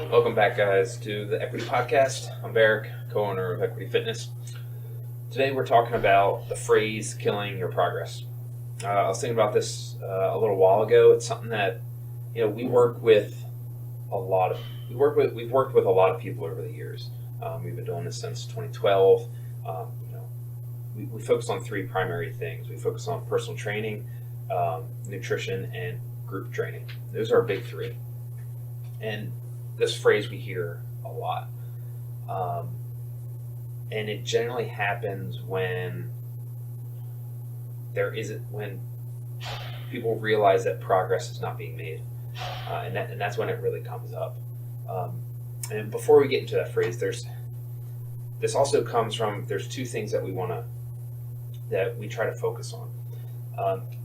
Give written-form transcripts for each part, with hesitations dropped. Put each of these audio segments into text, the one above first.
Welcome back, guys, to the Equity Podcast. I'm Barrick, co-owner of Equity Fitness. Today we're talking about the phrase "killing your progress." I was thinking about this a little while ago. It's something that we've worked with a lot of people over the years. We've been doing this since 2012. We focus on three primary things. We focus on personal training, nutrition, and group training. Those are our big three. And this phrase we hear a lot. And it generally happens when when people realize that progress is not being made. And that's when it really comes up. And before we get into that phrase, this also comes from, there's two things that we try to focus on.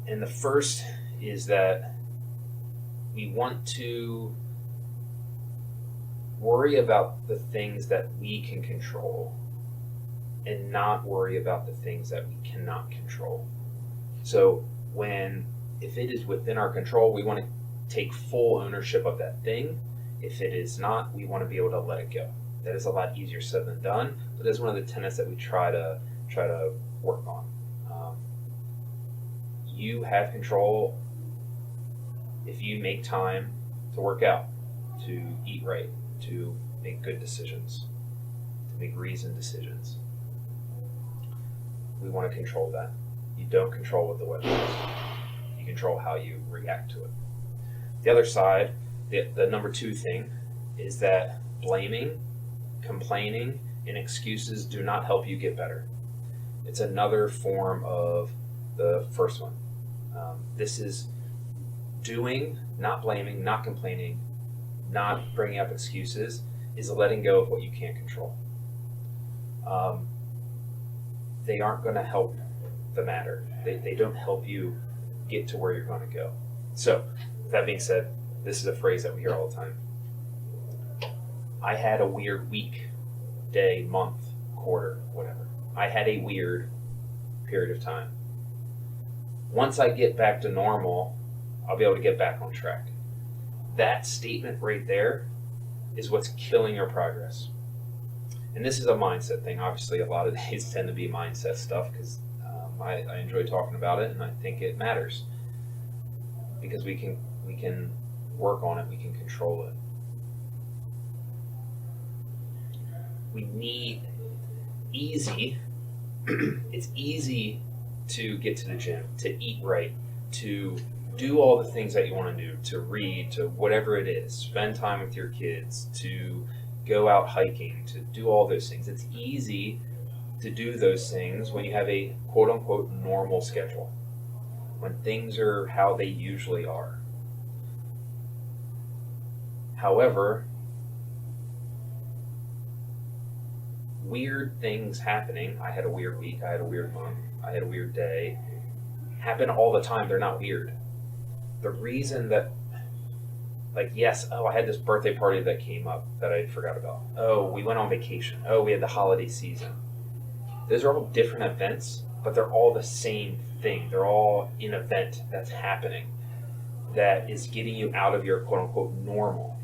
And the first is that we want to worry about the things that we can control and not worry about the things that we cannot control. So if it is within our control, we want to take full ownership of that thing. If it is not, we want to be able to let it go. That is a lot easier said than done, but that's one of the tenets that we try to work on. You have control if you make time to work out, to eat right, to make good decisions, to make reasoned decisions. We want to control that. You don't control what the weather is. You control how you react to it. The other side, the number two thing, is that blaming, complaining, and excuses do not help you get better. It's another form of the first one. This is doing, not blaming, not complaining, not bringing up excuses, is letting go of what you can't control. They aren't going to help the matter. They don't help you get to where you're going to go. So, with that being said, this is a phrase that we hear all the time. I had a weird week, day, month, quarter, whatever. I had a weird period of time. Once I get back to normal, I'll be able to get back on track. That statement right there is what's killing your progress. And this is a mindset thing. Obviously, a lot of these tend to be mindset stuff because I enjoy talking about it, and I think it matters because we can work on it, we can control it. We need easy. It's easy to get to the gym, to eat right, to do all the things that you want to do, to read, to whatever it is, spend time with your kids, to go out hiking, to do all those things. It's easy to do those things when you have a quote unquote normal schedule, when things are how they usually are. However, weird things happening, I had a weird week, I had a weird month, I had a weird day, happen all the time. They're not weird. The reason that, I had this birthday party that came up that I forgot about. Oh, we went on vacation. Oh, we had the holiday season. Those are all different events, but they're all the same thing. They're all an event that's happening that is getting you out of your quote unquote normal.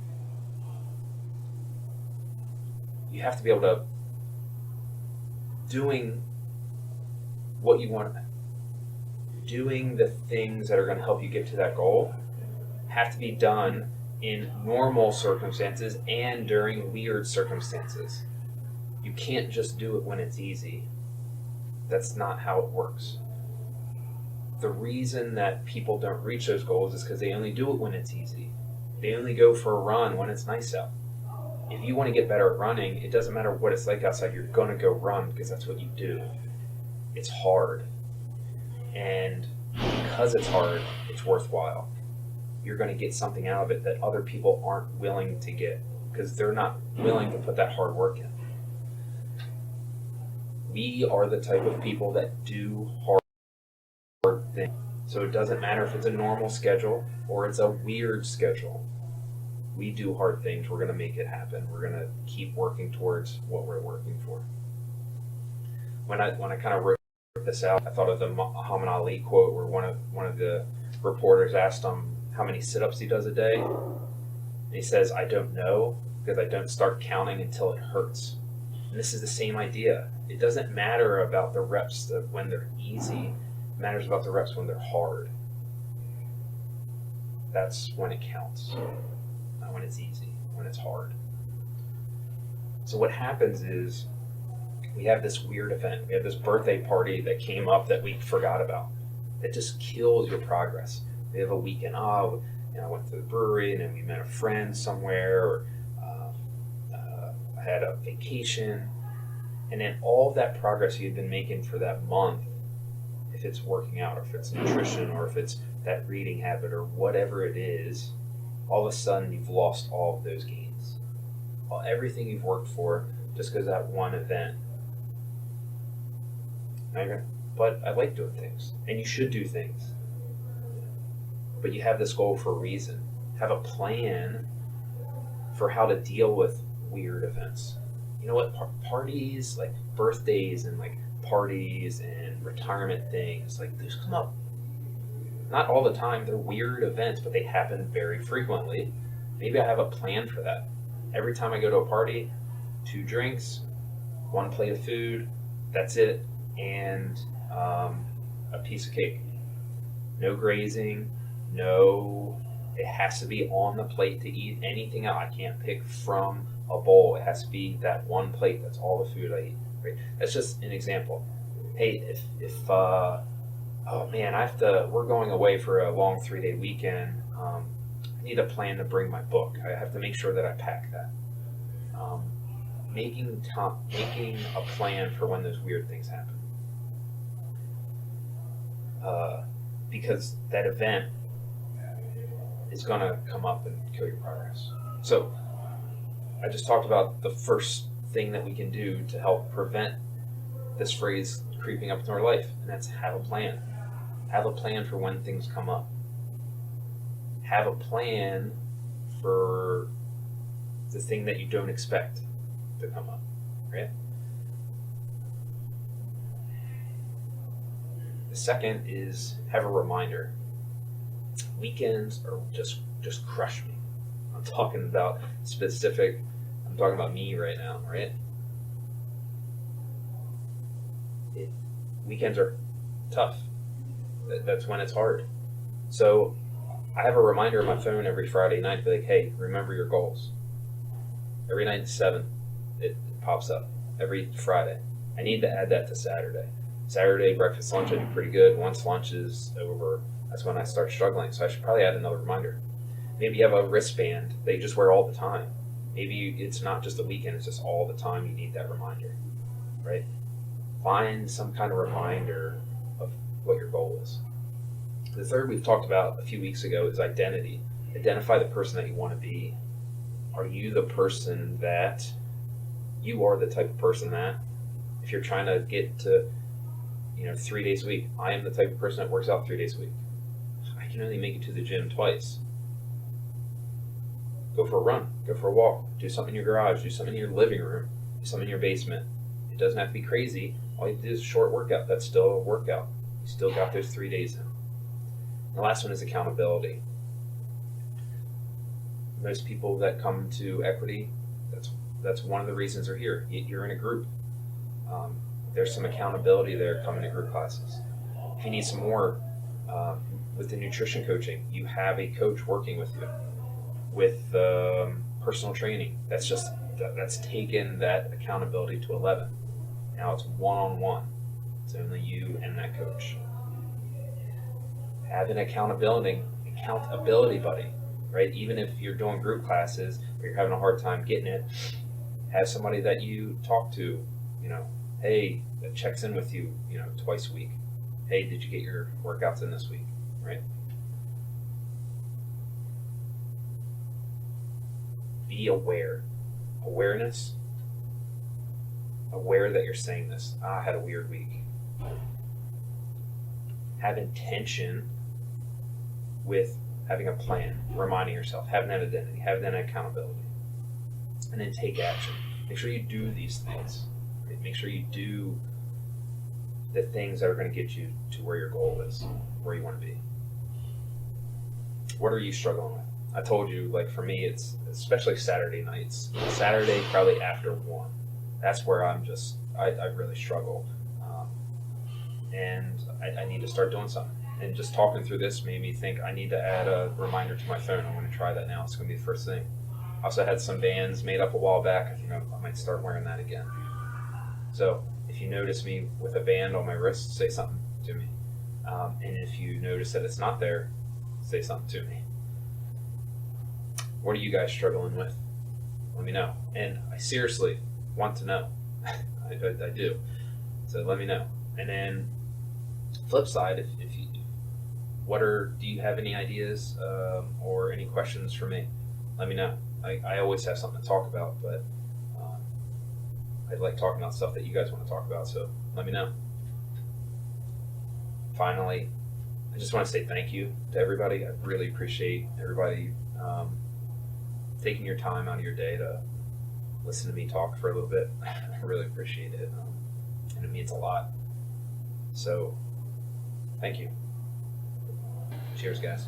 You have to be able to doing what you want, doing the things that are going to help you get to that goal have to be done in normal circumstances and during weird circumstances. You can't just do it when it's easy. That's not how it works. The reason that people don't reach those goals is because they only do it when it's easy. They only go for a run when it's nice out. If you want to get better at running, it doesn't matter what it's like outside, you're going to go run because that's what you do. It's hard. And because it's hard, it's worthwhile. You're going to get something out of it that other people aren't willing to get because they're not willing to put that hard work in. We are the type of people that do hard things. So it doesn't matter if it's a normal schedule or it's a weird schedule. We do hard things. We're going to make it happen. We're going to keep working towards what we're working for. When I kind of wrote this out, I thought of the Muhammad Ali quote where one of the reporters asked him, how many sit-ups he does a day. And he says, I don't know, because I don't start counting until it hurts. And this is the same idea. It doesn't matter about the reps when they're easy. It matters about the reps when they're hard. That's when it counts. Not when it's easy, when it's hard. So what happens is we have this weird event. We have this birthday party that came up that we forgot about. That just kills your progress. We have a weekend. I went to the brewery and then we met a friend somewhere, or I had a vacation. And then all of that progress you've been making for that month, if it's working out, or if it's nutrition, or if it's that reading habit, or whatever it is, all of a sudden you've lost all of those gains. Everything you've worked for just because of that one event. But I like doing things, and you should do things. But you have this goal for a reason. Have a plan for how to deal with weird events. You know what? Parties, like birthdays and like parties and retirement things, like those come up. Not all the time. They're weird events, but they happen very frequently. Maybe I have a plan for that. Every time I go to a party, 2 drinks, 1 plate of food, that's it, and a piece of cake. No grazing, no, it has to be on the plate to eat anything else. I can't pick from a bowl. It has to be that 1 plate. That's all the food I eat. Right? That's just an example. Hey, if oh man, we're going away for a long 3-day weekend. I need a plan to bring my book. I have to make sure that I pack that. Making a plan for when those weird things happen. Because that event is going to come up and kill your progress. So I just talked about the first thing that we can do to help prevent this phrase creeping up into our life, and that's have a plan. Have a plan for when things come up. Have a plan for the thing that you don't expect to come up, right? The second is have a reminder. Weekends are just crush me. I'm talking about me right now, right? Weekends are tough. That's when it's hard. So I have a reminder on my phone every Friday night, be like, hey, remember your goals. Every night at 7, it pops up. Every Friday. I need to add that to Saturday. Saturday, breakfast, lunch, I do pretty good. Once lunch is over, that's when I start struggling. So I should probably add another reminder. Maybe you have a wristband that you just wear all the time. Maybe it's not just the weekend, it's just all the time you need that reminder, right? Find some kind of reminder of what your goal is. The third we've talked about a few weeks ago is identity. Identify the person that you want to be. Are you the person that you are the type of person that if you're trying to get to 3 days a week, I am the type of person that works out 3 days a week. I can only make it to the gym twice. Go for a run, go for a walk, do something in your garage, do something in your living room, do something in your basement. It doesn't have to be crazy. All you have to do is a short workout. That's still a workout. You still got those 3 days in. And the last one is accountability. Most people that come to Equity, that's one of the reasons they're here. You're in a group. There's some accountability there coming to group classes. If you need some more with the nutrition coaching, you have a coach working with you. With personal training, that's taken that accountability to 11. Now it's one-on-one. It's only you and that coach. Have an accountability buddy, right? Even if you're doing group classes or you're having a hard time getting it, have somebody that you talk to, hey, that checks in with you, twice a week. Hey, did you get your workouts in this week, right? Be aware. Awareness. Aware that you're saying this. I had a weird week. Have intention with having a plan, reminding yourself, having that identity, having that accountability. And then take action. Make sure you do these things. Right? Make sure you do the things that are going to get you to where your goal is, where you want to be. What are you struggling with? I told you, like for me, it's especially Saturday nights. Saturday, probably after 1. That's where I really struggle. And I need to start doing something. And just talking through this made me think I need to add a reminder to my phone. I'm going to try that now. It's going to be the first thing. I also had some bands made up a while back. I think I might start wearing that again. So if you notice me with a band on my wrist, say something to me. And if you notice that it's not there, say something to me. What are you guys struggling with? Let me know. And I seriously want to know. I do. So let me know. And then flip side, if you do you have any ideas or any questions for me? Let me know. I always have something to talk about, but I like talking about stuff that you guys want to talk about, so let me know. Finally, I just want to say thank you to everybody. I really appreciate everybody taking your time out of your day to listen to me talk for a little bit. I really appreciate it, and it means a lot. So, thank you. Cheers, guys.